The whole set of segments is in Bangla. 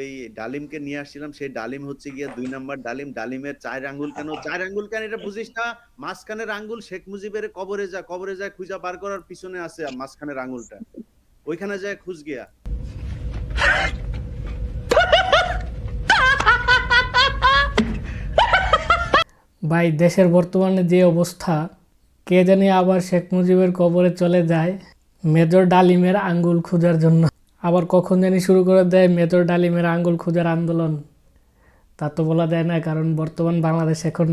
এই ডালিমকে নিয়ে আসছিলাম, সেই ডালিম হচ্ছে গিয়ে ২ নাম্বার ডালিম। ডালিমের ৪ আঙ্গুল কেন? ৪ আঙ্গুল কেন এটা বুঝিস না? মাঝখানের আঙ্গুল শেখ মুজিবের কবরে যা খুঁজা বার করার পিছনে আছে মাঝখানের আঙ্গুলটা। ওইখানে যায় খুঁজ গিয়া। ভাই দেশের বর্তমানে যে অবস্থা, কে জানি আবার শেখ মুজিবের কবরে চলে যায় মেজর ডালিমের আঙ্গুল খোঁজার জন্য। আবার কখন জানি শুরু করে দেয় মেজর ডালিমের আঙ্গুল খোঁজার আন্দোলন। তা তো বলা যায় না, কারণ বর্তমান বাংলাদেশ এখন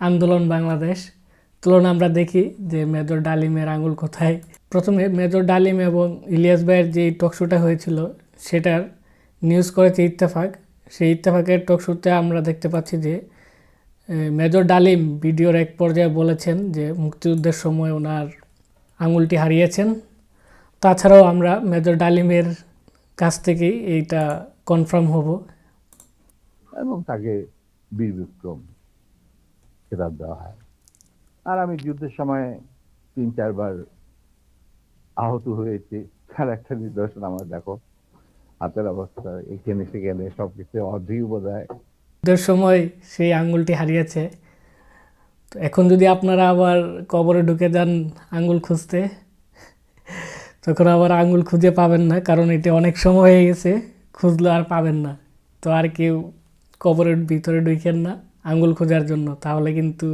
আন্দোলন বাংলাদেশ। তুলনা আমরা দেখি যে মেজর ডালিমের আঙ্গুল কোথায়। প্রথমে মেজর ডালিম এবং ইলিয়াস ভাইয়ের যে টকশোটা হয়েছিল সেটার নিউজ করেছে ইত্তেফাক। সেই ইত্তেফাকের টকশোতে আমরা দেখতে পাচ্ছি যে মেজর ডালিম ভিডিওর এক পর্যায়ে বলেছেন যে মুক্তিযুদ্ধের সময় ওনার আঙুলটি হারিয়েছেন। তাছাড়াও আমরা মেজর ডালিমের কাছ থেকেই এইটা কনফার্ম হব। এবং তাকে বীর বিক্রম খেতাব দেওয়া হয়। আর আমি যুদ্ধের সময় ৩-৪ বার আহত হয়েছি, তার একটা নিদর্শন আমার দেখো, হাতের অবস্থা এখানে সেখানে সবকিছু অর্ধেক বোধ হয়। যুদ্ধের সময় সেই আঙ্গুলটি হারিয়েছে। তো এখন যদি আপনারা আবার কবরে ঢুকে যান আঙ্গুল খুঁজতে, তখন আবার আঙ্গুল খুঁজে পাবেন না, কারণ এটা অনেক সময় হয়ে গেছে, খুঁজলে আর পাবেন না। তো আর কেউ কবরের ভিতরে ঢুকেন না আঙ্গুল খোঁজার জন্য, তাহলে কিন্তু